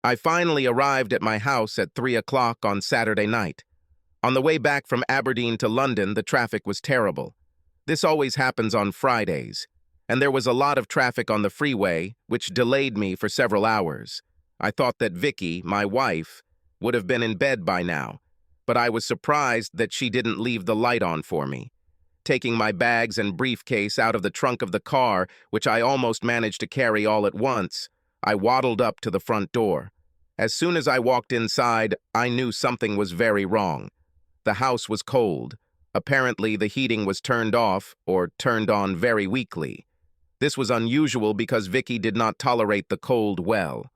I finally arrived at my house at 3 o'clock on Saturday night. On the way back from Aberdeen to London, the traffic was terrible. This always happens on Fridays, and there was a lot of traffic on the freeway, which delayed me for several hours. I thought that Vicki, my wife, would have been in bed by now, but I was surprised that she didn't leave the light on for me. Taking my bags and briefcase out of the trunk of the car, which I almost managed to carry all at once, I waddled up to the front door. As soon as I walked inside, I knew something was very wrong. The house was cold. Apparently, the heating was turned off or turned on very weakly. This was unusual because Vicki did not tolerate the cold well.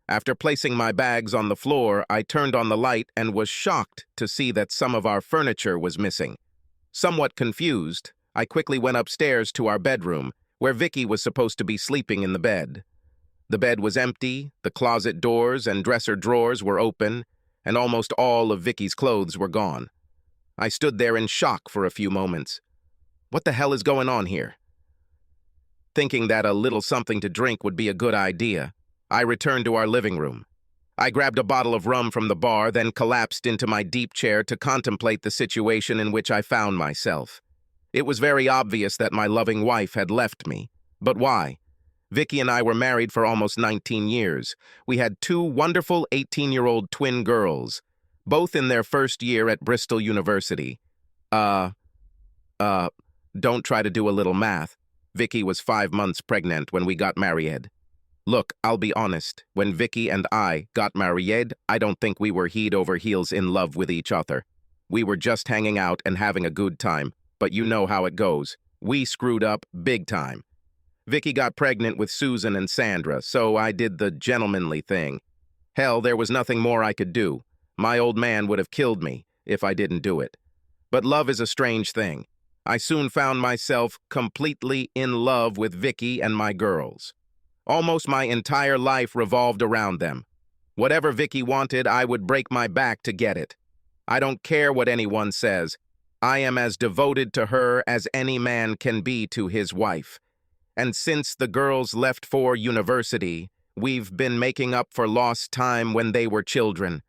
After placing my bags on the floor, I turned on the light and was shocked to see that some of our furniture was missing. Somewhat confused, I quickly went upstairs to our bedroom, where Vicki was supposed to be sleeping in the bed. The bed was empty, the closet doors and dresser drawers were open, and almost all of Vicki's clothes were gone. I stood there in shock for a few moments. What the hell is going on here? Thinking that a little something to drink would be a good idea, I returned to our living room. I grabbed a bottle of rum from the bar, then collapsed into my deep chair to contemplate the situation in which I found myself. It was very obvious that my loving wife had left me. But why? Vicki and I were married for almost 19 years. We had two wonderful 18-year-old twin girls, both in their first year at Bristol University. Don't try to do a little math. Vicki was 5 months pregnant when we got married. Look, I'll be honest. When Vicki and I got married, I don't think we were head over heels in love with each other. We were just hanging out and having a good time, but you know how it goes. We screwed up big time. Vicki got pregnant with Susan and Sandra, so I did the gentlemanly thing. Hell, there was nothing more I could do. My old man would have killed me if I didn't do it. But love is a strange thing. I soon found myself completely in love with Vicki and my girls. Almost my entire life revolved around them. Whatever Vicki wanted, I would break my back to get it. I don't care what anyone says. I am as devoted to her as any man can be to his wife. And since the girls left for university, we've been making up for lost time when they were children.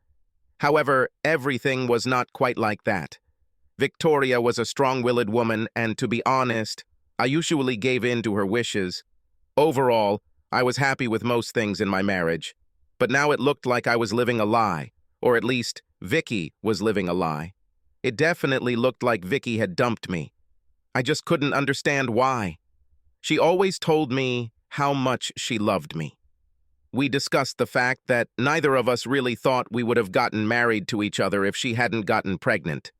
However, everything was not quite like that. Victoria was a strong-willed woman, and to be honest, I usually gave in to her wishes. Overall, I was happy with most things in my marriage, but now it looked like I was living a lie, or at least Vicki was living a lie. It definitely looked like Vicki had dumped me. I just couldn't understand why. She always told me how much she loved me. We discussed the fact that neither of us really thought we would have gotten married to each other if she hadn't gotten pregnant.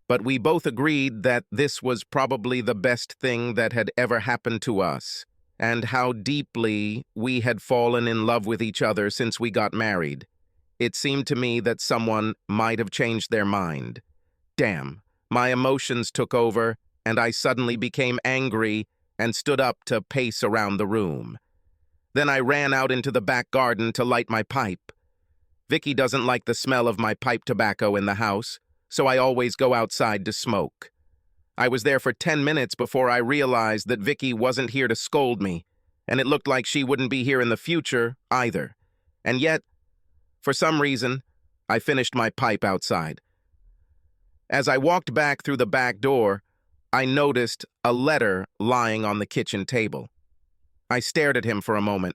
But we both agreed that this was probably the best thing that had ever happened to us, and how deeply we had fallen in love with each other since we got married. It seemed to me that someone might have changed their mind. Damn, my emotions took over, and I suddenly became angry and stood up to pace around the room. Then I ran out into the back garden to light my pipe. Vicki doesn't like the smell of my pipe tobacco in the house, so I always go outside to smoke. I was there for 10 minutes before I realized that Vicki wasn't here to scold me, and it looked like she wouldn't be here in the future either. And yet, for some reason, I finished my pipe outside. As I walked back through the back door, I noticed a letter lying on the kitchen table. I stared at him for a moment.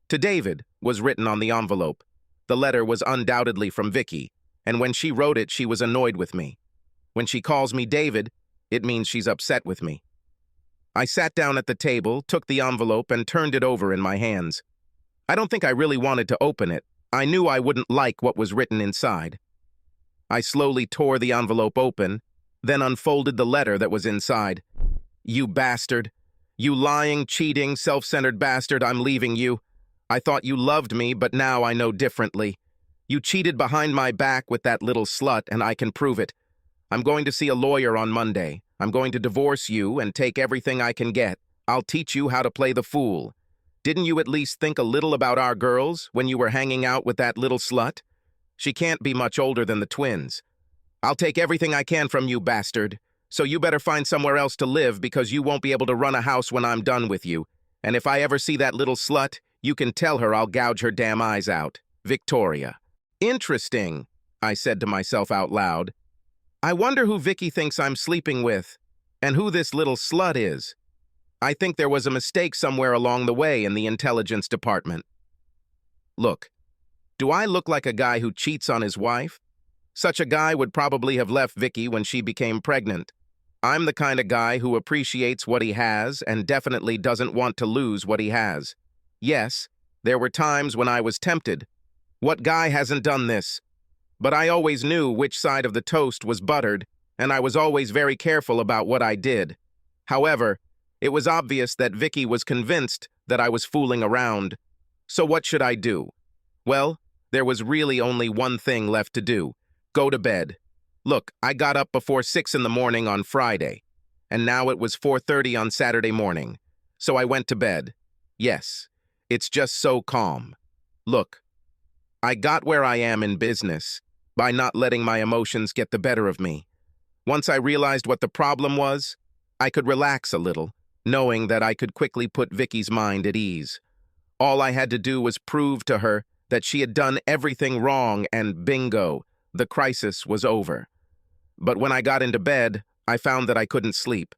To David was written on the envelope. The letter was undoubtedly from Vicki, and when she wrote it, she was annoyed with me. When she calls me David, it means she's upset with me. I sat down at the table, took the envelope, and turned it over in my hands. I don't think I really wanted to open it. I knew I wouldn't like what was written inside. I slowly tore the envelope open, then unfolded the letter that was inside. You bastard. You lying, cheating, self-centered bastard, I'm leaving you. I thought you loved me, but now I know differently. You cheated behind my back with that little slut, and I can prove it. I'm going to see a lawyer on Monday. I'm going to divorce you and take everything I can get. I'll teach you how to play the fool. Didn't you at least think a little about our girls when you were hanging out with that little slut? She can't be much older than the twins. I'll take everything I can from you, bastard. So you better find somewhere else to live because you won't be able to run a house when I'm done with you. And if I ever see that little slut, you can tell her I'll gouge her damn eyes out. Victoria. Interesting, I said to myself out loud. I wonder who Vicki thinks I'm sleeping with, and who this little slut is. I think there was a mistake somewhere along the way in the intelligence department. Look, do I look like a guy who cheats on his wife? Such a guy would probably have left Vicki when she became pregnant. I'm the kind of guy who appreciates what he has and definitely doesn't want to lose what he has. Yes, there were times when I was tempted. What guy hasn't done this? But I always knew which side of the toast was buttered, and I was always very careful about what I did. However, it was obvious that Vicki was convinced that I was fooling around. So what should I do? Well, there was really only one thing left to do. Go to bed. Look, I got up before 6 in the morning on Friday, and now it was 4:30 on Saturday morning. So I went to bed. Yes, it's just so calm. Look, I got where I am in business by not letting my emotions get the better of me. Once I realized what the problem was, I could relax a little, knowing that I could quickly put Vicki's mind at ease. All I had to do was prove to her that she had done everything wrong, and bingo, the crisis was over. But when I got into bed, I found that I couldn't sleep.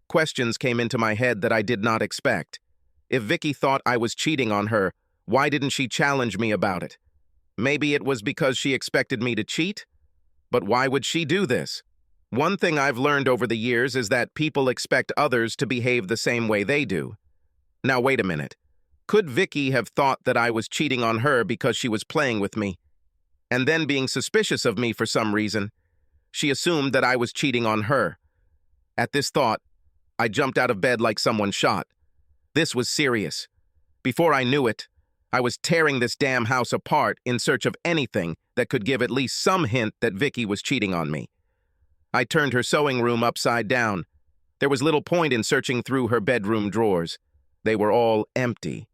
Questions came into my head that I did not expect. If Vicki thought I was cheating on her, why didn't she challenge me about it? Maybe it was because she expected me to cheat? But why would she do this? One thing I've learned over the years is that people expect others to behave the same way they do. Now wait a minute. Could Vicki have thought that I was cheating on her because she was playing with me? And then being suspicious of me for some reason, she assumed that I was cheating on her. At this thought, I jumped out of bed like someone shot. This was serious. Before I knew it, I was tearing this damn house apart in search of anything that could give at least some hint that Vicki was cheating on me. I turned her sewing room upside down. There was little point in searching through her bedroom drawers. They were all empty.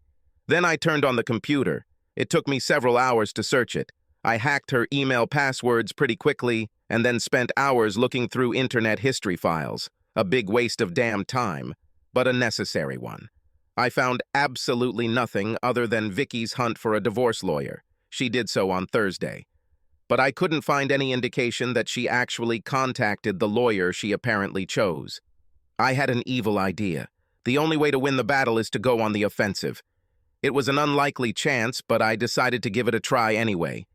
Then I turned on the computer. It took me several hours to search it. I hacked her email passwords pretty quickly and then spent hours looking through internet history files. A big waste of damn time, but a necessary one. I found absolutely nothing other than Vicki's hunt for a divorce lawyer. She did so on Thursday. But I couldn't find any indication that she actually contacted the lawyer she apparently chose. I had an evil idea. The only way to win the battle is to go on the offensive. It was an unlikely chance, but I decided to give it a try anyway.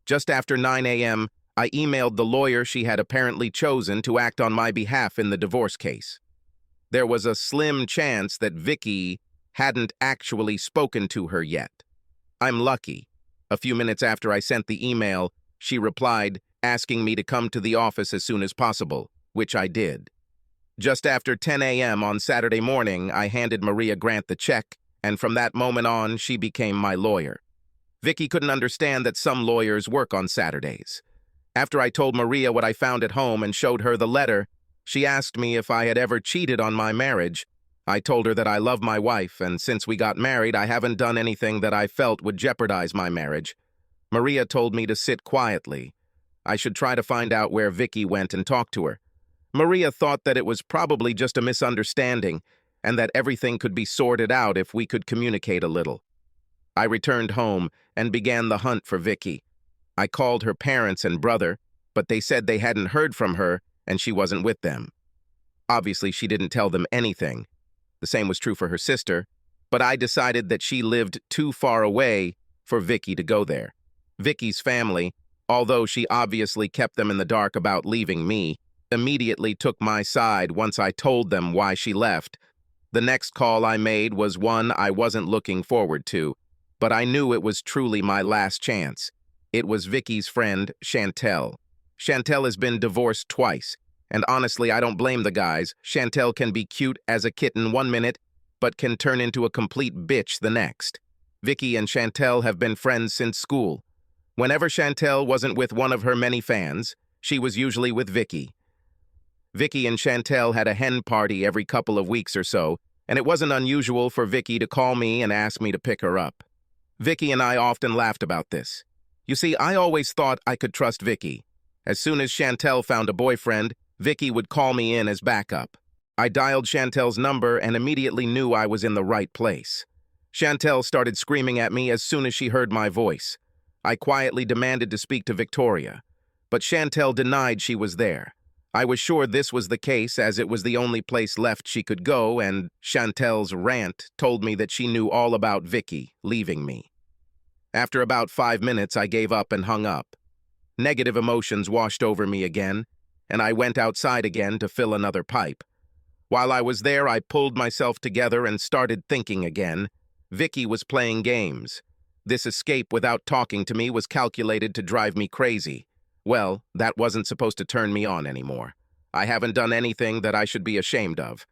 Just after 9 a.m., I emailed the lawyer she had apparently chosen to act on my behalf in the divorce case. There was a slim chance that Vicki hadn't actually spoken to her yet. I'm lucky. A few minutes after I sent the email, she replied, asking me to come to the office as soon as possible, which I did. Just after 10 a.m. on Saturday morning, I handed Maria Grant the check, and from that moment on, she became my lawyer. Vicki couldn't understand that some lawyers work on Saturdays. After I told Maria what I found at home and showed her the letter, she asked me if I had ever cheated on my marriage. I told her that I love my wife, and since we got married, I haven't done anything that I felt would jeopardize my marriage. Maria told me to sit quietly. I should try to find out where Vicki went and talk to her. Maria thought that it was probably just a misunderstanding and that everything could be sorted out if we could communicate a little. I returned home and began the hunt for Vicki. I called her parents and brother, but they said they hadn't heard from her and she wasn't with them. Obviously, she didn't tell them anything. The same was true for her sister, but I decided that she lived too far away for Vicki to go there. Vicki's family, although she obviously kept them in the dark about leaving me, immediately took my side once I told them why she left. The next call I made was one I wasn't looking forward to, but I knew it was truly my last chance. It was Vicki's friend, Chantel. Chantel has been divorced twice, and honestly, I don't blame the guys. Chantel can be cute as a kitten one minute, but can turn into a complete bitch the next. Vicki and Chantel have been friends since school. Whenever Chantel wasn't with one of her many fans, she was usually with Vicki. Vicki and Chantel had a hen party every couple of weeks or so, and it wasn't unusual for Vicki to call me and ask me to pick her up. Vicki and I often laughed about this. You see, I always thought I could trust Vicki. As soon as Chantel found a boyfriend, Vicki would call me in as backup. I dialed Chantel's number and immediately knew I was in the right place. Chantel started screaming at me as soon as she heard my voice. I quietly demanded to speak to Victoria, but Chantel denied she was there. I was sure this was the case as it was the only place left she could go, and Chantel's rant told me that she knew all about Vicki leaving me. After about 5 minutes, I gave up and hung up. Negative emotions washed over me again, and I went outside again to fill another pipe. While I was there, I pulled myself together and started thinking again. Vicki was playing games. This escape without talking to me was calculated to drive me crazy. Well, that wasn't supposed to turn me on anymore. I haven't done anything that I should be ashamed of.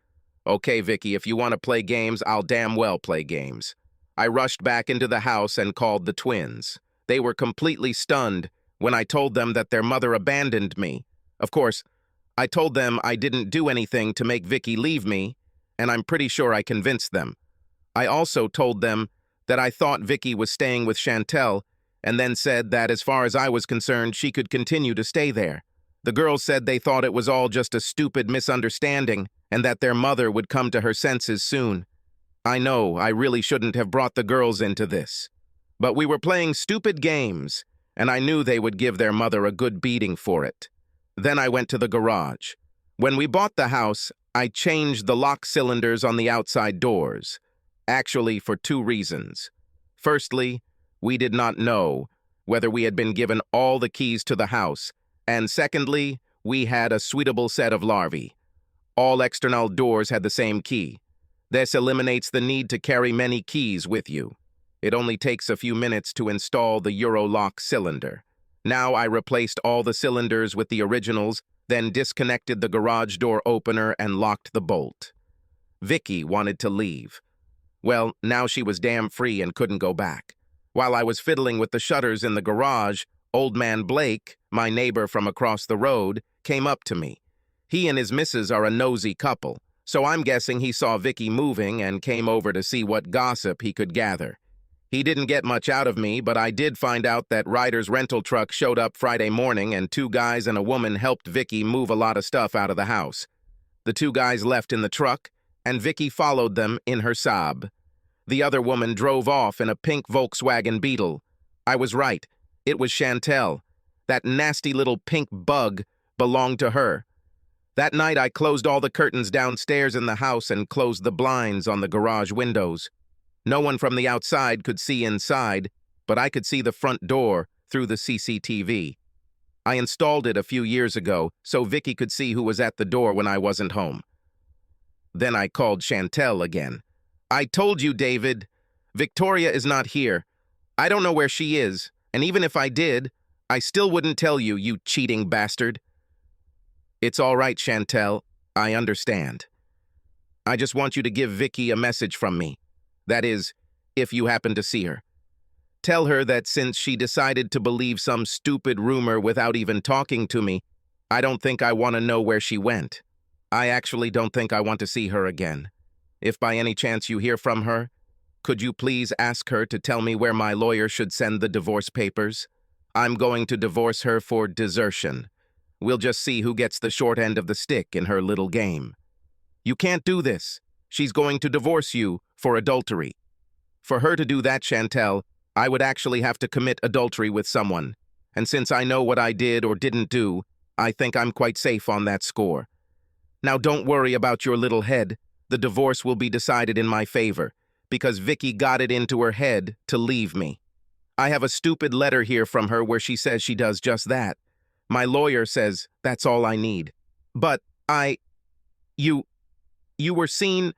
Okay, Vicki, if you want to play games, I'll damn well play games. I rushed back into the house and called the twins. They were completely stunned when I told them that their mother abandoned me. Of course, I told them I didn't do anything to make Vicki leave me, and I'm pretty sure I convinced them. I also told them that I thought Vicki was staying with Chantel, and then said that as far as I was concerned, she could continue to stay there. The girls said they thought it was all just a stupid misunderstanding, and that their mother would come to her senses soon. I know I really shouldn't have brought the girls into this. But we were playing stupid games, and I knew they would give their mother a good beating for it. Then I went to the garage. When we bought the house, I changed the lock cylinders on the outside doors. Actually, for 2 reasons. Firstly, we did not know whether we had been given all the keys to the house, and secondly, we had a suitable set of larvae. All external doors had the same key. This eliminates the need to carry many keys with you. It only takes a few minutes to install the Eurolock cylinder. Now I replaced all the cylinders with the originals, then disconnected the garage door opener and locked the bolt. Vicki wanted to leave. Well, now she was damn free and couldn't go back. While I was fiddling with the shutters in the garage, old man Blake, my neighbor from across the road, came up to me. He and his missus are a nosy couple, so I'm guessing he saw Vicki moving and came over to see what gossip he could gather. He didn't get much out of me, but I did find out that Ryder's rental truck showed up Friday morning and 2 guys and a woman helped Vicki move a lot of stuff out of the house. The 2 guys left in the truck, and Vicki followed them in her Saab. The other woman drove off in a pink Volkswagen Beetle. I was right. It was Chantel. That nasty little pink bug belonged to her. That night I closed all the curtains downstairs in the house and closed the blinds on the garage windows. No one from the outside could see inside, but I could see the front door through the CCTV. I installed it a few years ago so Vicki could see who was at the door when I wasn't home. Then I called Chantel again. I told you, David. Victoria is not here. I don't know where she is, and even if I did, I still wouldn't tell you, you cheating bastard. It's all right, Chantel. I understand. I just want you to give Vicki a message from me. That is, if you happen to see her. Tell her that since she decided to believe some stupid rumor without even talking to me, I don't think I want to know where she went. I actually don't think I want to see her again. If by any chance you hear from her, could you please ask her to tell me where my lawyer should send the divorce papers? I'm going to divorce her for desertion. We'll just see who gets the short end of the stick in her little game. You can't do this. She's going to divorce you for adultery. For her to do that, Chantel, I would actually have to commit adultery with someone. And since I know what I did or didn't do, I think I'm quite safe on that score. Now don't worry about your little head. The divorce will be decided in my favor, because Vicki got it into her head to leave me. I have a stupid letter here from her where she says she does just that. My lawyer says that's all I need. But you were seen.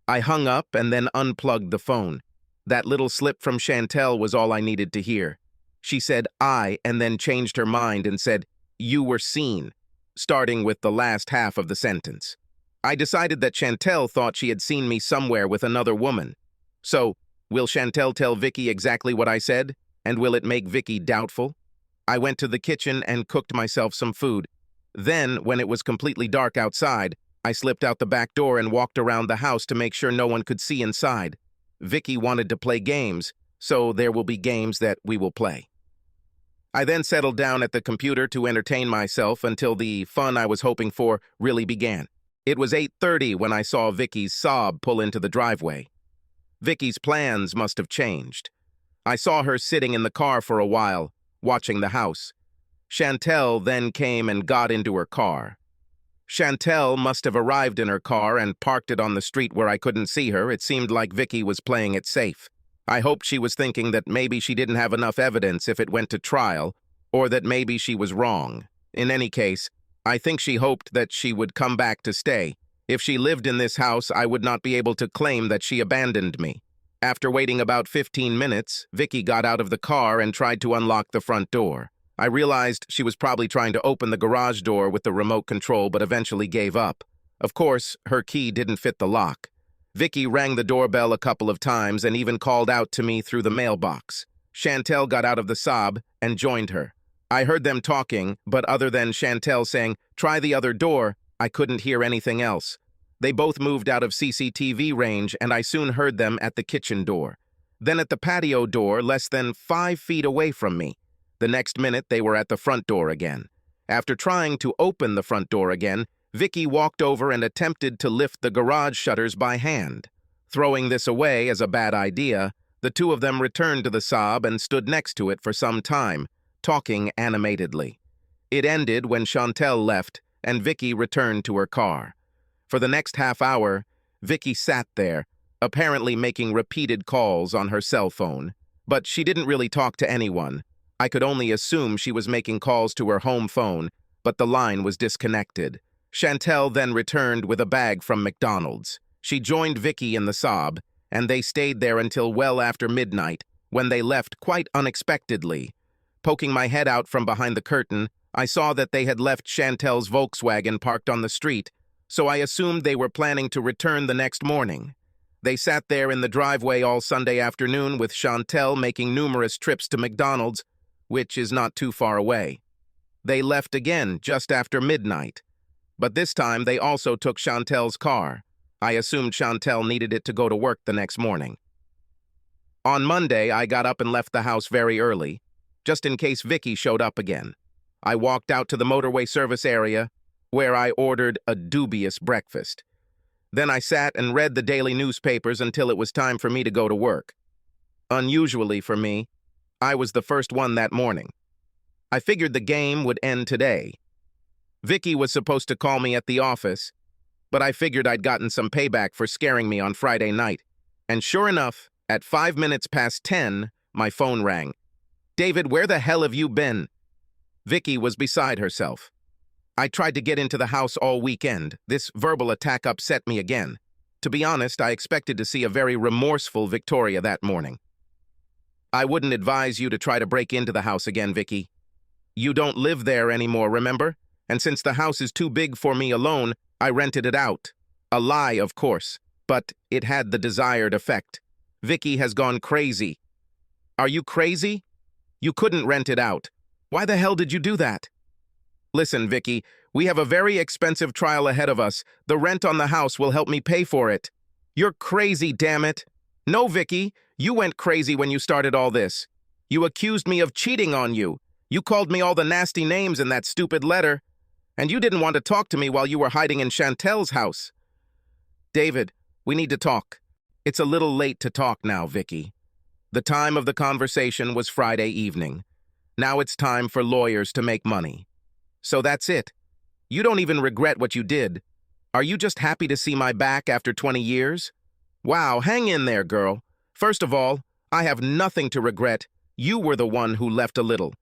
I hung up and then unplugged the phone. That little slip from Chantel was all I needed to hear. She said I and then changed her mind and said, you were seen, starting with the last half of the sentence. I decided that Chantel thought she had seen me somewhere with another woman. So, will Chantel tell Vicki exactly what I said? And will it make Vicki doubtful? I went to the kitchen and cooked myself some food. Then, when it was completely dark outside, I slipped out the back door and walked around the house to make sure no one could see inside. Vicki wanted to play games, so there will be games that we will play. I then settled down at the computer to entertain myself until the fun I was hoping for really began. It was 8:30 when I saw Vicki's Saab pull into the driveway. Vicki's plans must have changed. I saw her sitting in the car for a while, watching the house. Chantel then came and got into her car. Chantel must have arrived in her car and parked it on the street where I couldn't see her. It seemed like Vicki was playing it safe. I hoped she was thinking that maybe she didn't have enough evidence if it went to trial, or that maybe she was wrong. In any case, I think she hoped that she would come back to stay. If she lived in this house, I would not be able to claim that she abandoned me. After waiting about 15 minutes, Vicki got out of the car and tried to unlock the front door. I realized she was probably trying to open the garage door with the remote control, but eventually gave up. Of course, her key didn't fit the lock. Vicki rang the doorbell a couple of times and even called out to me through the mailbox. Chantel got out of the Saab and joined her. I heard them talking, but other than Chantel saying, "Try the other door," I couldn't hear anything else. They both moved out of CCTV range, and I soon heard them at the kitchen door. Then at the patio door, less than 5 feet away from me. The next minute, they were at the front door again. After trying to open the front door again, Vicki walked over and attempted to lift the garage shutters by hand. Throwing this away as a bad idea, the two of them returned to the Saab and stood next to it for some time, talking animatedly. It ended when Chantel left and Vicki returned to her car. For the next half hour, Vicki sat there, apparently making repeated calls on her cell phone. But she didn't really talk to anyone. I could only assume she was making calls to her home phone, but the line was disconnected. Chantel then returned with a bag from McDonald's. She joined Vicki in the Saab, and they stayed there until well after midnight, when they left quite unexpectedly. Poking my head out from behind the curtain, I saw that they had left Chantel's Volkswagen parked on the street, so I assumed they were planning to return the next morning. They sat there in the driveway all Sunday afternoon with Chantel making numerous trips to McDonald's, which is not too far away. They left again just after midnight. But this time they also took Chantel's car. I assumed Chantel needed it to go to work the next morning. On Monday, I got up and left the house very early, just in case Vicki showed up again. I walked out to the motorway service area, where I ordered a dubious breakfast. Then I sat and read the daily newspapers until it was time for me to go to work. Unusually for me, I was the first one that morning. I figured the game would end today. Vicki was supposed to call me at the office, but I figured I'd gotten some payback for scaring me on Friday night. And sure enough, at 5 minutes past 10, my phone rang. "David, where the hell have you been?" Vicki was beside herself. I tried to get into the house all weekend. This verbal attack upset me again. To be honest, I expected to see a very remorseful Victoria that morning. "I wouldn't advise you to try to break into the house again, Vicki. You don't live there anymore, remember? And since the house is too big for me alone, I rented it out." A lie, of course, but it had the desired effect. Vicki has gone crazy. "Are you crazy? You couldn't rent it out. Why the hell did you do that?" "Listen, Vicki, we have a very expensive trial ahead of us. The rent on the house will help me pay for it." "You're crazy, damn it." "No, Vicki, you went crazy when you started all this. You accused me of cheating on you. You called me all the nasty names in that stupid letter. And you didn't want to talk to me while you were hiding in Chantel's house." "David, we need to talk." "It's a little late to talk now, Vicki." The time of the conversation was Friday evening. Now it's time for lawyers to make money. "So that's it. You don't even regret what you did. Are you just happy to see my back after 20 years? Wow, hang in there, girl. First of all, I have nothing to regret. You were the one who left a little.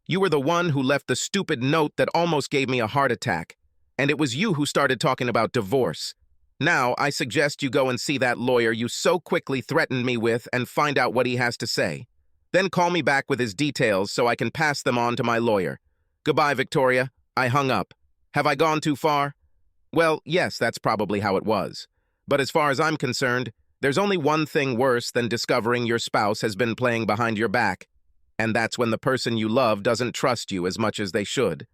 You were the one who left the stupid note that almost gave me a heart attack. And it was you who started talking about divorce. Now, I suggest you go and see that lawyer you so quickly threatened me with and find out what he has to say. Then call me back with his details so I can pass them on to my lawyer. Goodbye, Victoria." I hung up. Have I gone too far? Well, yes, that's probably how it was. But as far as I'm concerned, there's only one thing worse than discovering your spouse has been playing behind your back. And that's when the person you love doesn't trust you as much as they should.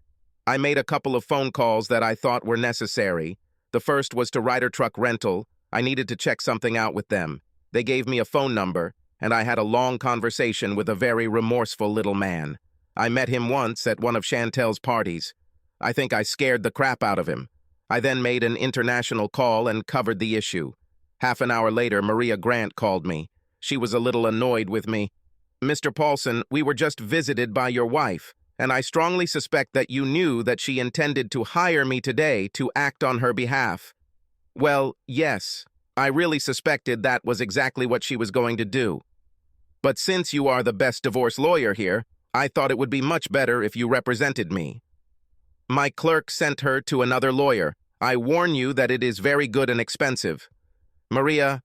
I made a couple of phone calls that I thought were necessary. The first was to Ryder Truck Rental. I needed to check something out with them. They gave me a phone number, and I had a long conversation with a very remorseful little man. I met him once at one of Chantel's parties. I think I scared the crap out of him. I then made an international call and covered the issue. Half an hour later, Maria Grant called me. She was a little annoyed with me. Mr. Paulson, we were just visited by your wife, and I strongly suspect that you knew that she intended to hire me today to act on her behalf. Well, yes, I really suspected that was exactly what she was going to do. But since you are the best divorce lawyer here, I thought it would be much better if you represented me. My clerk sent her to another lawyer. I warn you that it is very good and expensive. Maria,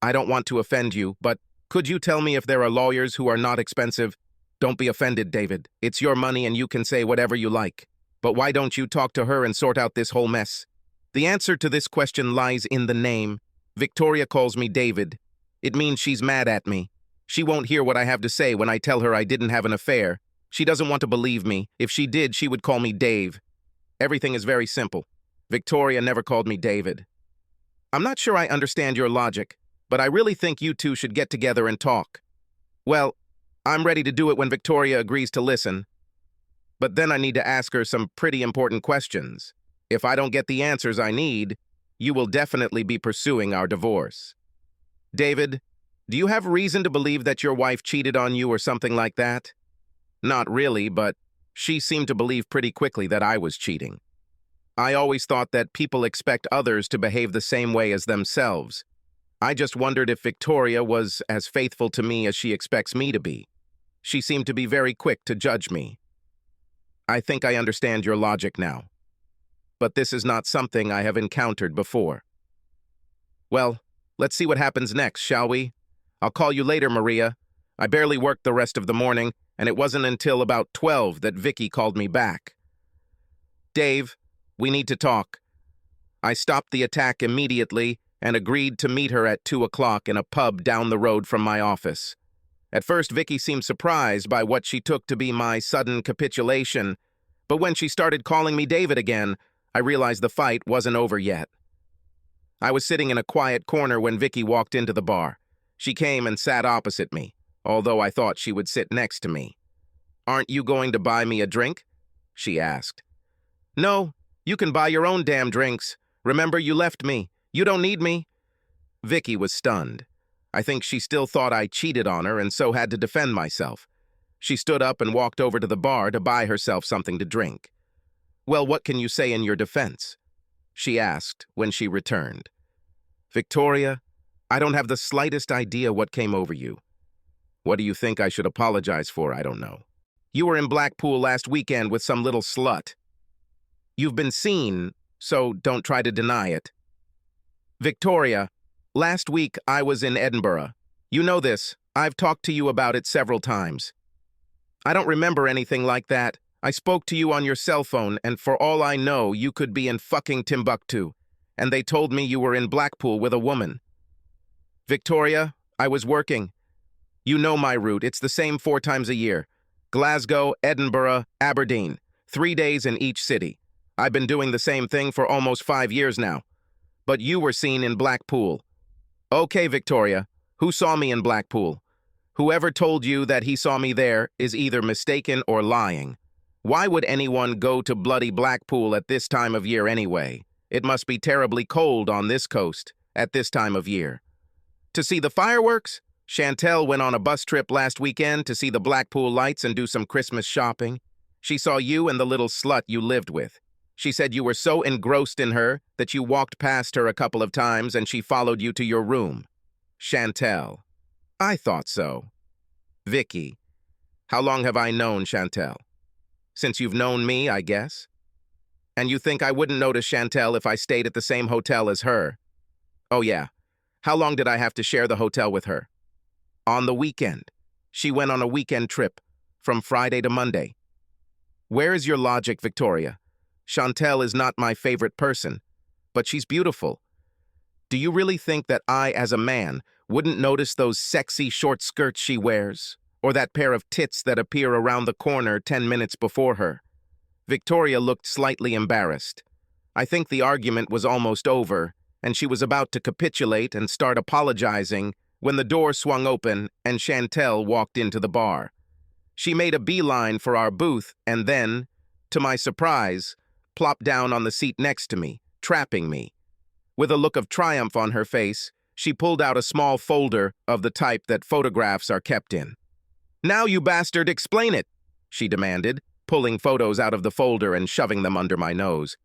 I don't want to offend you, but could you tell me if there are lawyers who are not expensive? Don't be offended, David. It's your money and you can say whatever you like. But why don't you talk to her and sort out this whole mess? The answer to this question lies in the name. Victoria calls me David. It means she's mad at me. She won't hear what I have to say when I tell her I didn't have an affair. She doesn't want to believe me. If she did, she would call me Dave. Everything is very simple. Victoria never called me David. I'm not sure I understand your logic, but I really think you two should get together and talk. Well, I'm ready to do it when Victoria agrees to listen. But then I need to ask her some pretty important questions. If I don't get the answers I need, you will definitely be pursuing our divorce. David, do you have reason to believe that your wife cheated on you or something like that? Not really, but she seemed to believe pretty quickly that I was cheating. I always thought that people expect others to behave the same way as themselves. I just wondered if Victoria was as faithful to me as she expects me to be. She seemed to be very quick to judge me. I think I understand your logic now. But this is not something I have encountered before. Well, let's see what happens next, shall we? I'll call you later, Maria. I barely worked the rest of the morning, and it wasn't until about 12 that Vicki called me back. Dave, we need to talk. I stopped the attack immediately and agreed to meet her at 2 o'clock in a pub down the road from my office. At first, Vicki seemed surprised by what she took to be my sudden capitulation, but when she started calling me David again, I realized the fight wasn't over yet. I was sitting in a quiet corner when Vicki walked into the bar. She came and sat opposite me, although I thought she would sit next to me. "Aren't you going to buy me a drink?" she asked. "No, you can buy your own damn drinks. Remember, you left me. You don't need me." Vicki was stunned. I think she still thought I cheated on her and so had to defend myself. She stood up and walked over to the bar to buy herself something to drink. "Well, what can you say in your defense?" she asked when she returned. "Victoria, I don't have the slightest idea what came over you. What do you think I should apologize for? I don't know. You were in Blackpool last weekend with some little slut. You've been seen, so don't try to deny it. Victoria, last week I was in Edinburgh. You know this. I've talked to you about it several times. I don't remember anything like that. I spoke to you on your cell phone, and for all I know, you could be in fucking Timbuktu, and they told me you were in Blackpool with a woman. Victoria, I was working. You know my route. It's the same 4 times a year. Glasgow, Edinburgh, Aberdeen. 3 days in each city. I've been doing the same thing for almost 5 years now. But you were seen in Blackpool. Okay, Victoria, who saw me in Blackpool? Whoever told you that he saw me there is either mistaken or lying. Why would anyone go to bloody Blackpool at this time of year anyway? It must be terribly cold on this coast at this time of year. To see the fireworks? Chantel went on a bus trip last weekend to see the Blackpool lights and do some Christmas shopping. She saw you and the little slut you lived with. She said you were so engrossed in her that you walked past her a couple of times and she followed you to your room. Chantel. I thought so. Vicki. How long have I known Chantel? Since you've known me, I guess. And you think I wouldn't notice Chantel if I stayed at the same hotel as her? Oh yeah. How long did I have to share the hotel with her? On the weekend. She went on a weekend trip, from Friday to Monday. Where is your logic, Victoria? Chantel is not my favorite person, but she's beautiful. Do you really think that I, as a man, wouldn't notice those sexy short skirts she wears, or that pair of tits that appear around the corner 10 minutes before her? Victoria looked slightly embarrassed. I think the argument was almost over, and she was about to capitulate and start apologizing when the door swung open and Chantel walked into the bar. She made a beeline for our booth and then, to my surprise, plopped down on the seat next to me, trapping me. With a look of triumph on her face, she pulled out a small folder of the type that photographs are kept in. Now, you bastard, explain it, she demanded, pulling photos out of the folder and shoving them under my nose.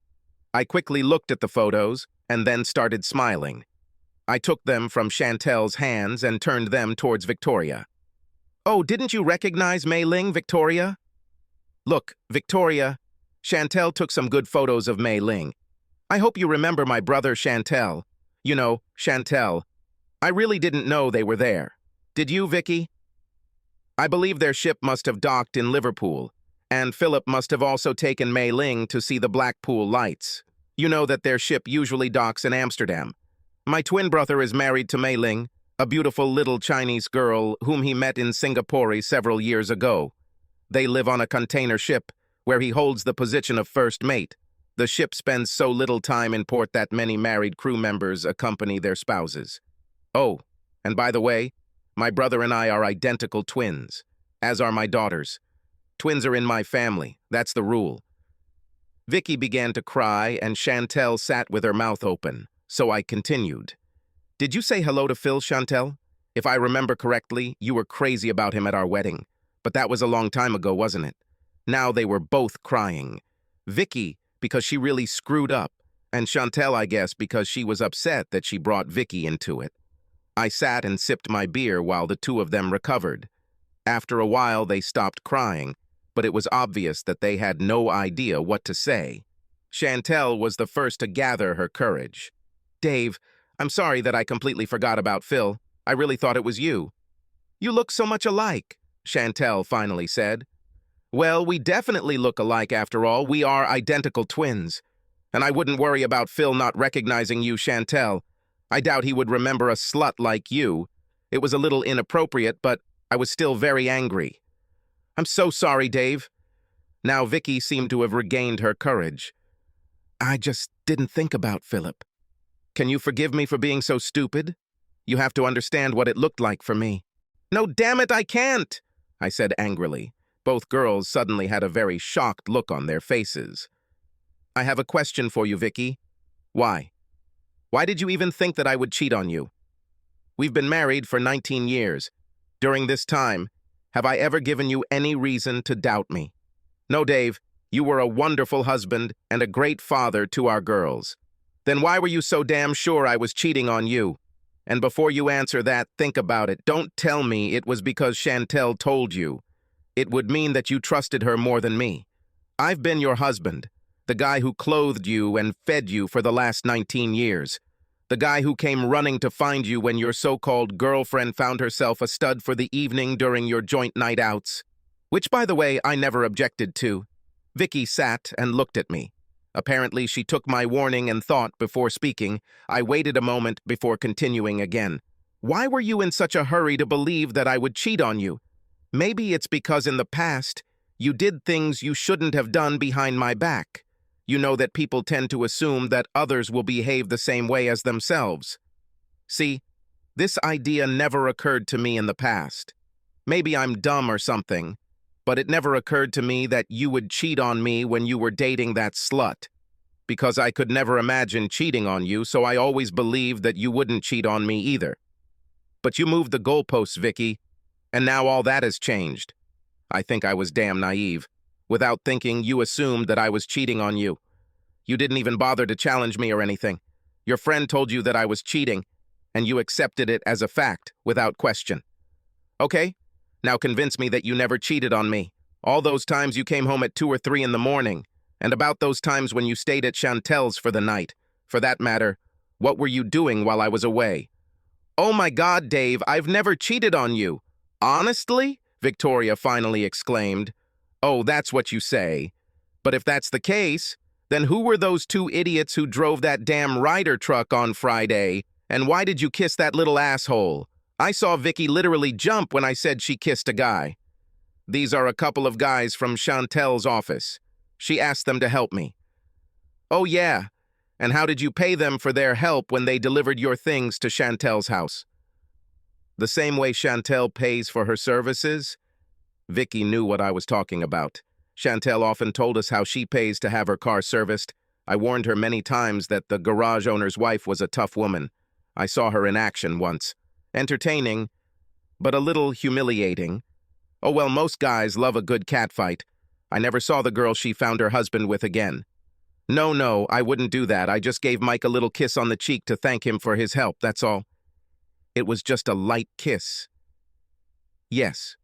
I quickly looked at the photos and then started smiling. I took them from Chantel's hands and turned them towards Victoria. Oh, didn't you recognize Mei Ling, Victoria? Look, Victoria, Chantel took some good photos of Mei Ling. I hope you remember my brother Chantel. You know, Chantel. I really didn't know they were there. Did you, Vicki? I believe their ship must have docked in Liverpool, and Philip must have also taken Mei Ling to see the Blackpool lights. You know that their ship usually docks in Amsterdam. My twin brother is married to Mei Ling, a beautiful little Chinese girl whom he met in Singapore several years ago. They live on a container ship, where he holds the position of first mate. The ship spends so little time in port that many married crew members accompany their spouses. Oh, and by the way, my brother and I are identical twins, as are my daughters. Twins are in my family, that's the rule. Vicki began to cry and Chantel sat with her mouth open, so I continued. Did you say hello to Phil, Chantel? If I remember correctly, you were crazy about him at our wedding, but that was a long time ago, wasn't it? Now they were both crying. Vicki, because she really screwed up, and Chantel, I guess, because she was upset that she brought Vicki into it. I sat and sipped my beer while the two of them recovered. After a while, they stopped crying, but it was obvious that they had no idea what to say. Chantel was the first to gather her courage. Dave, I'm sorry that I completely forgot about Phil. I really thought it was you. You look so much alike, Chantel finally said. Well, we definitely look alike after all. We are identical twins. And I wouldn't worry about Phil not recognizing you, Chantel. I doubt he would remember a slut like you. It was a little inappropriate, but I was still very angry. I'm so sorry, Dave. Now Vicki seemed to have regained her courage. I just didn't think about Philip. Can you forgive me for being so stupid? You have to understand what it looked like for me. No, damn it, I can't, I said angrily. Both girls suddenly had a very shocked look on their faces. I have a question for you, Vicki. Why? Why did you even think that I would cheat on you? We've been married for 19 years. During this time, have I ever given you any reason to doubt me? No, Dave, you were a wonderful husband and a great father to our girls. Then why were you so damn sure I was cheating on you? And before you answer that, think about it. Don't tell me it was because Chantel told you. It would mean that you trusted her more than me. I've been your husband, the guy who clothed you and fed you for the last 19 years. The guy who came running to find you when your so-called girlfriend found herself a stud for the evening during your joint night outs. Which, by the way, I never objected to. Vicki sat and looked at me. Apparently, she took my warning and thought before speaking. I waited a moment before continuing again. Why were you in such a hurry to believe that I would cheat on you? Maybe it's because in the past, you did things you shouldn't have done behind my back. You know that people tend to assume that others will behave the same way as themselves. See, this idea never occurred to me in the past. Maybe I'm dumb or something, but it never occurred to me that you would cheat on me when you were dating that slut. Because I could never imagine cheating on you, so I always believed that you wouldn't cheat on me either. But you moved the goalposts, Vicki, and now all that has changed. I think I was damn naive. Without thinking, you assumed that I was cheating on you. You didn't even bother to challenge me or anything. Your friend told you that I was cheating, and you accepted it as a fact, without question. Okay, now convince me that you never cheated on me. All those times you came home at 2 or 3 in the morning, and about those times when you stayed at Chantel's for the night. For that matter, what were you doing while I was away? Oh my God, Dave, I've never cheated on you. Honestly? Victoria finally exclaimed. Oh, that's what you say. But if that's the case, then who were those 2 idiots who drove that damn Ryder truck on Friday? And why did you kiss that little asshole? I saw Vicki literally jump when I said she kissed a guy. These are a couple of guys from Chantel's office. She asked them to help me. Oh yeah, and how did you pay them for their help when they delivered your things to Chantel's house? The same way Chantel pays for her services? Vicki knew what I was talking about. Chantel often told us how she pays to have her car serviced. I warned her many times that the garage owner's wife was a tough woman. I saw her in action once. Entertaining, but a little humiliating. Oh well, most guys love a good catfight. I never saw the girl she found her husband with again. No, I wouldn't do that. I just gave Mike a little kiss on the cheek to thank him for his help, that's all. It was just a light kiss. Yes,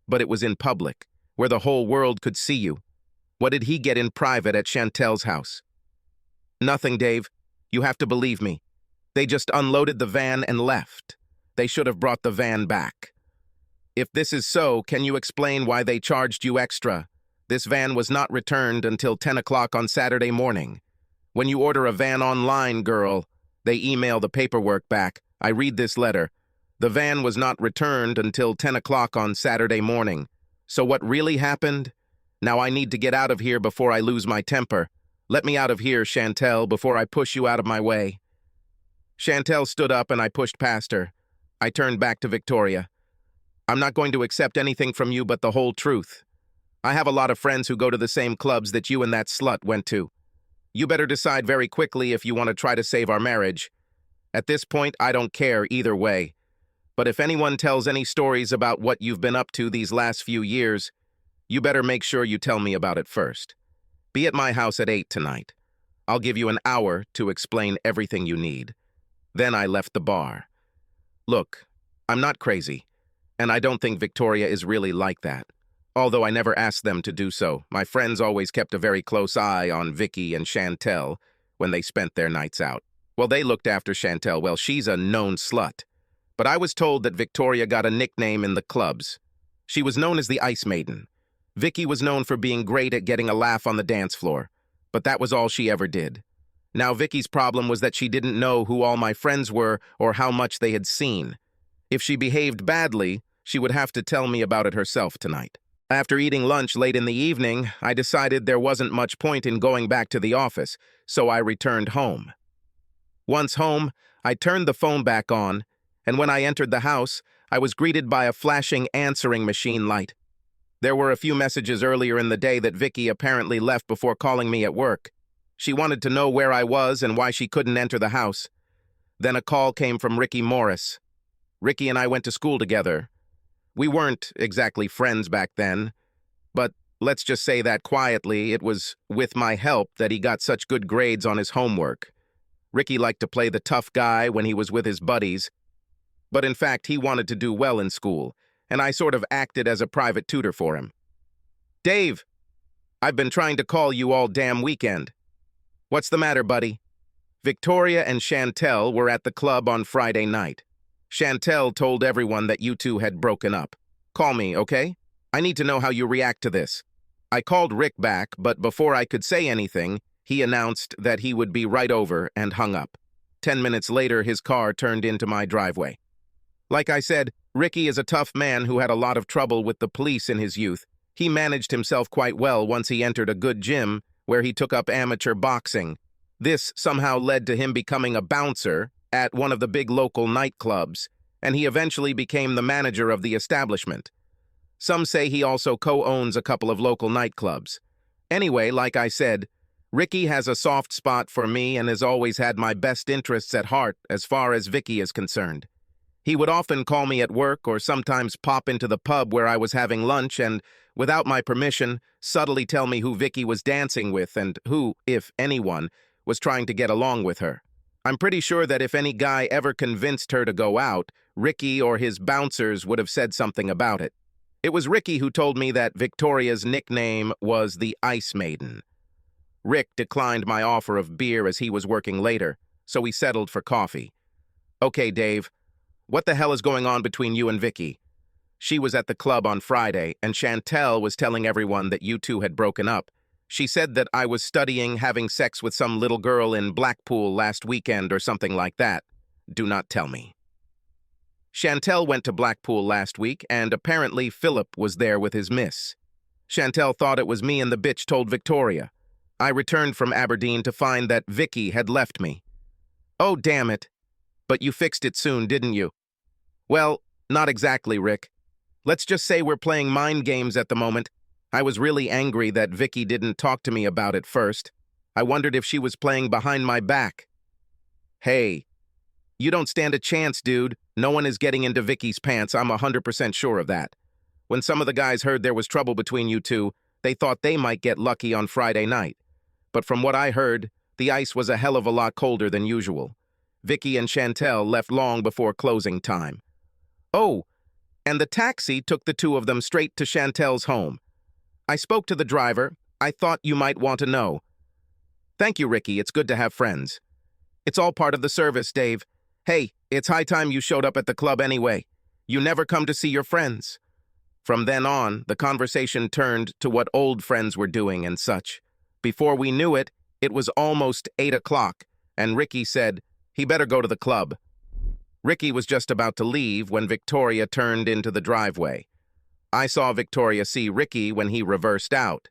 but it was in public, where the whole world could see you. What did he get in private at Chantel's house? Nothing, Dave. You have to believe me. They just unloaded the van and left. They should have brought the van back. If this is so, can you explain why they charged you extra? This van was not returned until 10 o'clock on Saturday morning. When you order a van online, girl, they email the paperwork back. I read this letter. The van was not returned until 10 o'clock on Saturday morning. So what really happened? Now I need to get out of here before I lose my temper. Let me out of here, Chantel, before I push you out of my way. Chantel stood up and I pushed past her. I turned back to Victoria. I'm not going to accept anything from you but the whole truth. I have a lot of friends who go to the same clubs that you and that slut went to. You better decide very quickly if you want to try to save our marriage. At this point, I don't care either way. But if anyone tells any stories about what you've been up to these last few years, you better make sure you tell me about it first. Be at my house at 8 tonight. I'll give you an hour to explain everything you need. Then I left the bar. Look, I'm not crazy, and I don't think Victoria is really like that. Although I never asked them to do so, my friends always kept a very close eye on Vicki and Chantel when they spent their nights out. Well, they looked after Chantel. Well, she's a known slut. But I was told that Victoria got a nickname in the clubs. She was known as the Ice Maiden. Vicki was known for being great at getting a laugh on the dance floor, but that was all she ever did. Now, Vicki's problem was that she didn't know who all my friends were or how much they had seen. If she behaved badly, she would have to tell me about it herself tonight. After eating lunch late in the evening, I decided there wasn't much point in going back to the office, so I returned home. Once home, I turned the phone back on, and when I entered the house, I was greeted by a flashing answering machine light. There were a few messages earlier in the day that Vicki apparently left before calling me at work. She wanted to know where I was and why she couldn't enter the house. Then a call came from Ricky Morris. Ricky and I went to school together. We weren't exactly friends back then, but let's just say that quietly it was with my help that he got such good grades on his homework. Ricky liked to play the tough guy when he was with his buddies, but in fact he wanted to do well in school, and I sort of acted as a private tutor for him. Dave, I've been trying to call you all damn weekend. What's the matter, buddy? Victoria and Chantel were at the club on Friday night. Chantel told everyone that you two had broken up. Call me, okay? I need to know how you react to this. I called Rick back, but before I could say anything, he announced that he would be right over and hung up. 10 minutes later, his car turned into my driveway. Like I said, Ricky is a tough man who had a lot of trouble with the police in his youth. He managed himself quite well once he entered a good gym where he took up amateur boxing. This somehow led to him becoming a bouncer at one of the big local nightclubs, and he eventually became the manager of the establishment. Some say he also co-owns a couple of local nightclubs. Anyway, like I said, Ricky has a soft spot for me and has always had my best interests at heart as far as Vicki is concerned. He would often call me at work or sometimes pop into the pub where I was having lunch and, without my permission, subtly tell me who Vicki was dancing with and who, if anyone, was trying to get along with her. I'm pretty sure that if any guy ever convinced her to go out, Ricky or his bouncers would have said something about it. It was Ricky who told me that Victoria's nickname was the Ice Maiden. Rick declined my offer of beer as he was working later, so we settled for coffee. Okay, Dave, what the hell is going on between you and Vicki? She was at the club on Friday, and Chantel was telling everyone that you two had broken up. She said that I was studying having sex with some little girl in Blackpool last weekend or something like that. Do not tell me. Chantel went to Blackpool last week, and apparently Philip was there with his miss. Chantel thought it was me and the bitch told Victoria. I returned from Aberdeen to find that Vicki had left me. Oh, damn it. But you fixed it soon, didn't you? Well, not exactly, Rick. Let's just say we're playing mind games at the moment. I was really angry that Vicki didn't talk to me about it first. I wondered if she was playing behind my back. Hey, you don't stand a chance, dude. No one is getting into Vicki's pants, I'm 100% sure of that. When some of the guys heard there was trouble between you two, they thought they might get lucky on Friday night. But from what I heard, the ice was a hell of a lot colder than usual. Vicki and Chantel left long before closing time. Oh, and the taxi took the two of them straight to Chantel's home. I spoke to the driver. I thought you might want to know. Thank you, Ricky. It's good to have friends. It's all part of the service, Dave. Hey, it's high time you showed up at the club anyway. You never come to see your friends. From then on, the conversation turned to what old friends were doing and such. Before we knew it, it was almost 8 o'clock, and Ricky said he better go to the club. Ricky was just about to leave when Victoria turned into the driveway. I saw Victoria see Ricky when he reversed out.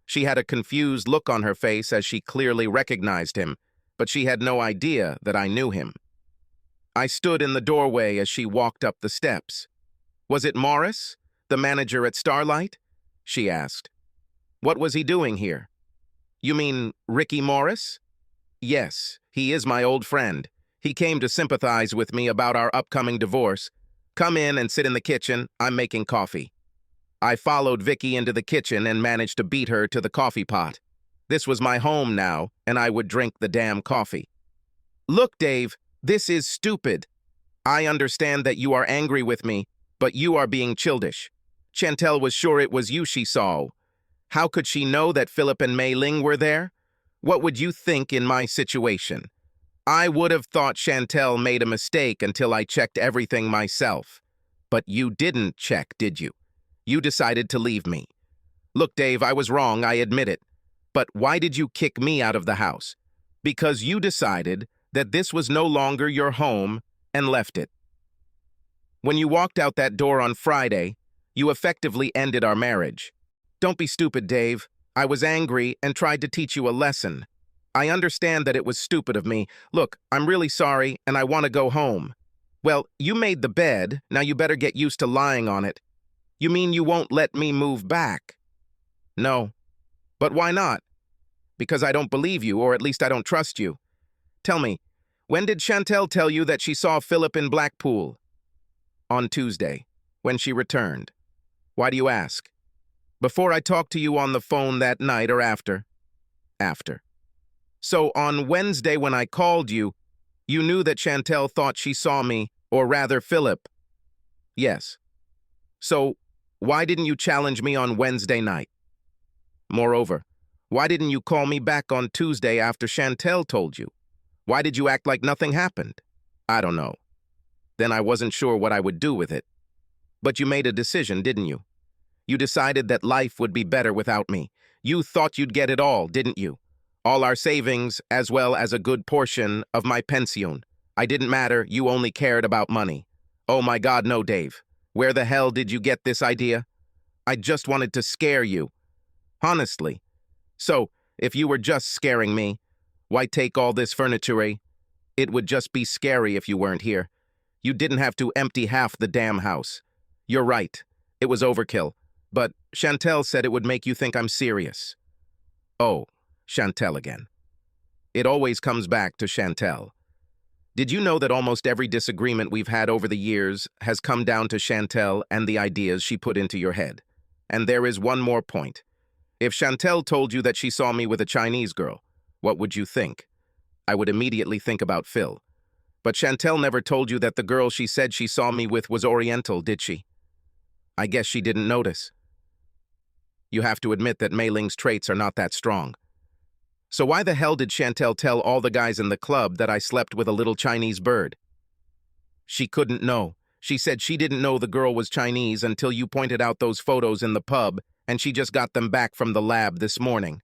She had a confused look on her face as she clearly recognized him, but she had no idea that I knew him. I stood in the doorway as she walked up the steps. Was it Morris, the manager at Starlight? She asked. What was he doing here? You mean Ricky Morris? Yes, he is my old friend. He came to sympathize with me about our upcoming divorce. Come in and sit in the kitchen. I'm making coffee. I followed Vicki into the kitchen and managed to beat her to the coffee pot. This was my home now, and I would drink the damn coffee. Look, Dave, this is stupid. I understand that you are angry with me, but you are being childish. Chantel was sure it was you she saw. How could she know that Philip and Mei Ling were there? What would you think in my situation? I would have thought Chantel made a mistake until I checked everything myself. But you didn't check, did you? You decided to leave me. Look, Dave, I was wrong, I admit it. But why did you kick me out of the house? Because you decided that this was no longer your home and left it. When you walked out that door on Friday, you effectively ended our marriage. Don't be stupid, Dave. I was angry and tried to teach you a lesson. I understand that it was stupid of me. Look, I'm really sorry and I want to go home. Well, you made the bed, now you better get used to lying on it. You mean you won't let me move back? No. But why not? Because I don't believe you, or at least I don't trust you. Tell me, when did Chantel tell you that she saw Philip in Blackpool? On Tuesday, when she returned. Why do you ask? Before I talked to you on the phone that night or after? After. So on Wednesday when I called you, you knew that Chantel thought she saw me, or rather Philip? Yes. So why didn't you challenge me on Wednesday night? Moreover, why didn't you call me back on Tuesday after Chantel told you? Why did you act like nothing happened? I don't know. Then I wasn't sure what I would do with it. But you made a decision, didn't you? You decided that life would be better without me. You thought you'd get it all, didn't you? All our savings, as well as a good portion of my pension. I didn't matter, you only cared about money. Oh my God, no, Dave. Where the hell did you get this idea? I just wanted to scare you. Honestly. So, if you were just scaring me, why take all this furniture? It would just be scary if you weren't here. You didn't have to empty half the damn house. You're right. It was overkill. But Chantel said it would make you think I'm serious. Oh, Chantel again. It always comes back to Chantel. Did you know that almost every disagreement we've had over the years has come down to Chantel and the ideas she put into your head? And there is one more point. If Chantel told you that she saw me with a Chinese girl, what would you think? I would immediately think about Phil. But Chantel never told you that the girl she said she saw me with was Oriental, did she? I guess she didn't notice. You have to admit that Mei Ling's traits are not that strong. So why the hell did Chantel tell all the guys in the club that I slept with a little Chinese bird? She couldn't know. She said she didn't know the girl was Chinese until you pointed out those photos in the pub, and she just got them back from the lab this morning.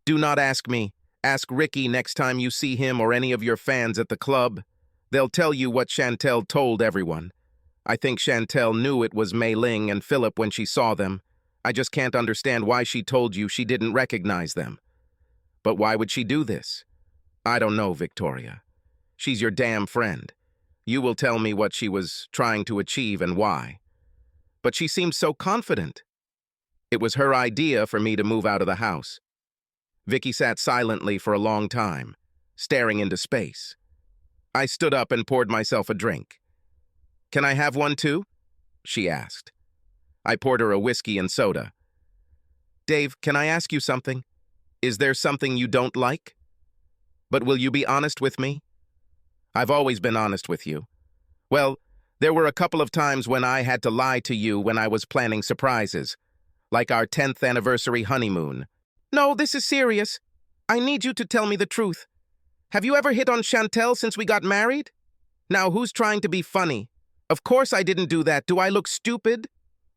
Do not ask me. Ask Ricky next time you see him or any of your fans at the club. They'll tell you what Chantel told everyone. I think Chantel knew it was Mei Ling and Philip when she saw them. I just can't understand why she told you she didn't recognize them. But why would she do this? I don't know, Victoria. She's your damn friend. You will tell me what she was trying to achieve and why. But she seemed so confident. It was her idea for me to move out of the house. Vicki sat silently for a long time, staring into space. I stood up and poured myself a drink. Can I have one too? She asked. I poured her a whiskey and soda. Dave, can I ask you something? Is there something you don't like? But will you be honest with me? I've always been honest with you. Well, there were a couple of times when I had to lie to you when I was planning surprises, like our 10th anniversary honeymoon. No, this is serious. I need you to tell me the truth. Have you ever hit on Chantel since we got married? Now, who's trying to be funny? Of course I didn't do that. Do I look stupid?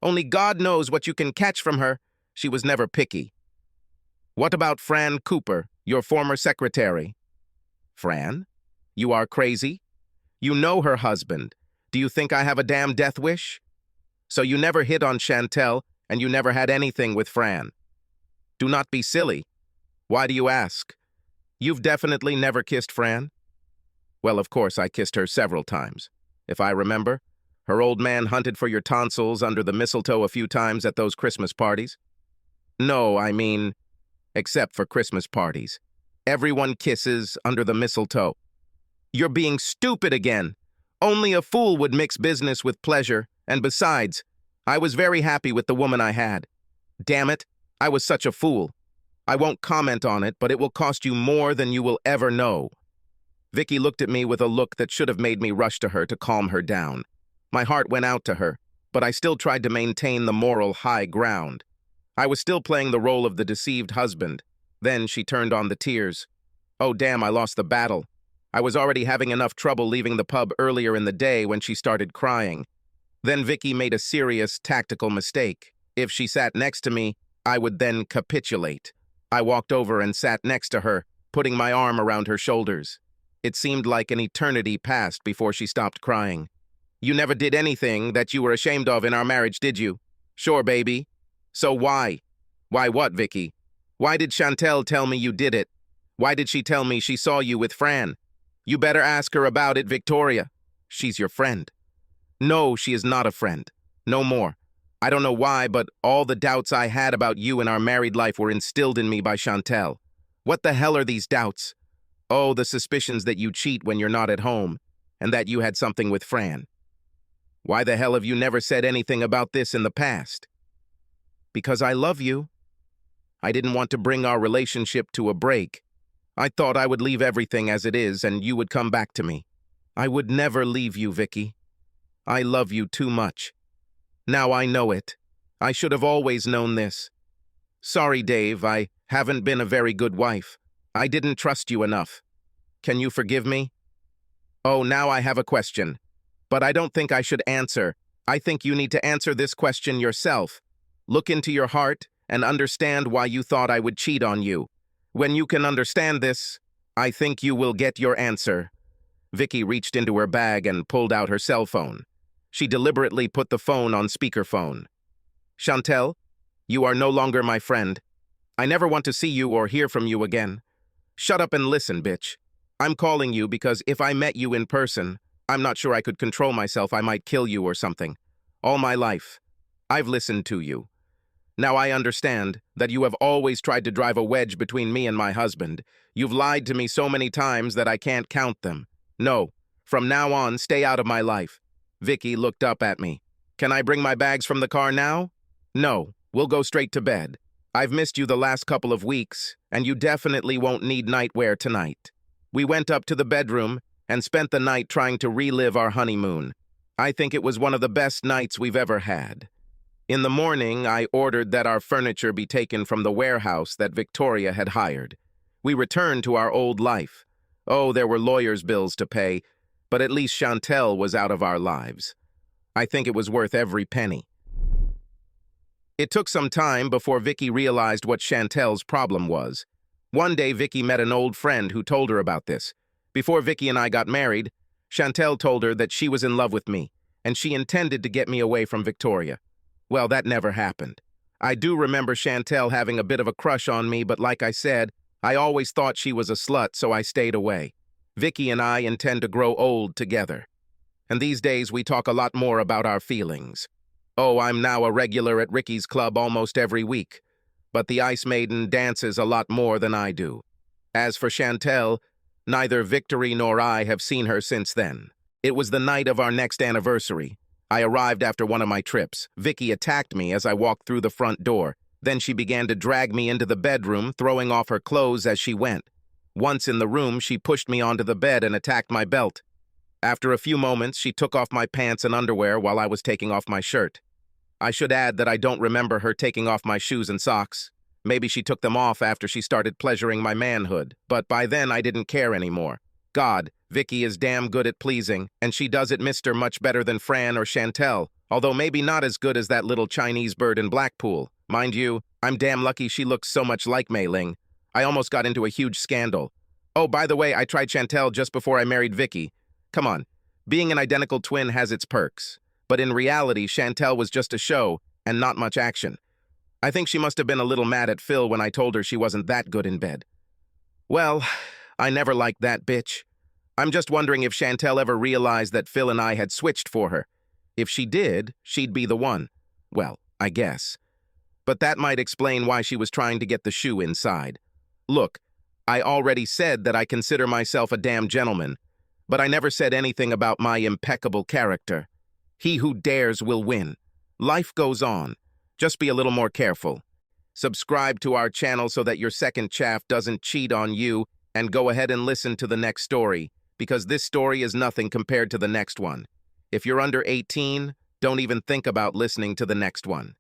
Only God knows what you can catch from her. She was never picky. What about Fran Cooper, your former secretary? Fran? You are crazy? You know her husband. Do you think I have a damn death wish? So you never hit on Chantel, and you never had anything with Fran. Do not be silly. Why do you ask? You've definitely never kissed Fran? Well, of course, I kissed her several times. If I remember, her old man hunted for your tonsils under the mistletoe a few times at those Christmas parties. No, I mean, except for Christmas parties. Everyone kisses under the mistletoe. You're being stupid again. Only a fool would mix business with pleasure, and besides, I was very happy with the woman I had. Damn it, I was such a fool. I won't comment on it, but it will cost you more than you will ever know. Vicki looked at me with a look that should have made me rush to her to calm her down. My heart went out to her, but I still tried to maintain the moral high ground. I was still playing the role of the deceived husband. Then she turned on the tears. Oh, damn, I lost the battle. I was already having enough trouble leaving the pub earlier in the day when she started crying. Then Vicki made a serious tactical mistake. If she sat next to me, I would then capitulate. I walked over and sat next to her, putting my arm around her shoulders. It seemed like an eternity passed before she stopped crying. You never did anything that you were ashamed of in our marriage, did you? Sure, baby. So why? Why what, Vicki? Why did Chantel tell me you did it? Why did she tell me she saw you with Fran? You better ask her about it, Victoria. She's your friend. No, she is not a friend. No more. I don't know why, but all the doubts I had about you and our married life were instilled in me by Chantel. What the hell are these doubts? Oh, the suspicions that you cheat when you're not at home, and that you had something with Fran. Why the hell have you never said anything about this in the past? Because I love you. I didn't want to bring our relationship to a break. I thought I would leave everything as it is and you would come back to me. I would never leave you, Vicki. I love you too much. Now I know it. I should have always known this. Sorry, Dave, I haven't been a very good wife. I didn't trust you enough. Can you forgive me? Oh, now I have a question. But I don't think I should answer. I think you need to answer this question yourself. Look into your heart and understand why you thought I would cheat on you. When you can understand this, I think you will get your answer. Vicki reached into her bag and pulled out her cell phone. She deliberately put the phone on speakerphone. Chantel, you are no longer my friend. I never want to see you or hear from you again. Shut up and listen, bitch. I'm calling you because if I met you in person, I'm not sure I could control myself. I might kill you or something. All my life, I've listened to you. Now I understand that you have always tried to drive a wedge between me and my husband. You've lied to me so many times that I can't count them. No, from now on, stay out of my life. Vicki looked up at me. Can I bring my bags from the car now? No, we'll go straight to bed. I've missed you the last couple of weeks, and you definitely won't need nightwear tonight. We went up to the bedroom and spent the night trying to relive our honeymoon. I think it was one of the best nights we've ever had. In the morning, I ordered that our furniture be taken from the warehouse that Victoria had hired. We returned to our old life. Oh, there were lawyers' bills to pay, but at least Chantel was out of our lives. I think it was worth every penny. It took some time before Vicki realized what Chantel's problem was. One day, Vicki met an old friend who told her about this. Before Vicki and I got married, Chantel told her that she was in love with me, and she intended to get me away from Victoria. Well, that never happened. I do remember Chantel having a bit of a crush on me, but like I said, I always thought she was a slut, so I stayed away. Vicki and I intend to grow old together. And these days we talk a lot more about our feelings. Oh, I'm now a regular at Ricky's club almost every week, but the Ice Maiden dances a lot more than I do. As for Chantel, neither Victory nor I have seen her since then. It was the night of our next anniversary. I arrived after one of my trips. Vicki attacked me as I walked through the front door. Then she began to drag me into the bedroom, throwing off her clothes as she went. Once in the room, she pushed me onto the bed and attacked my belt. After a few moments, she took off my pants and underwear while I was taking off my shirt. I should add that I don't remember her taking off my shoes and socks. Maybe she took them off after she started pleasuring my manhood, but by then I didn't care anymore. God, Vicki is damn good at pleasing, and she does it much better than Fran or Chantel, although maybe not as good as that little Chinese bird in Blackpool. Mind you, I'm damn lucky she looks so much like Mei Ling. I almost got into a huge scandal. Oh, by the way, I tried Chantel just before I married Vicki. Come on, being an identical twin has its perks. But in reality, Chantel was just a show and not much action. I think she must have been a little mad at Phil when I told her she wasn't that good in bed. Well, I never liked that bitch. I'm just wondering if Chantel ever realized that Phil and I had switched for her. If she did, she'd be the one. Well, I guess. But that might explain why she was trying to get the shoe inside. Look, I already said that I consider myself a damn gentleman, but I never said anything about my impeccable character. He who dares will win. Life goes on. Just be a little more careful. Subscribe to our channel so that your second chaff doesn't cheat on you, and go ahead and listen to the next story, because this story is nothing compared to the next one. If you're under 18, don't even think about listening to the next one.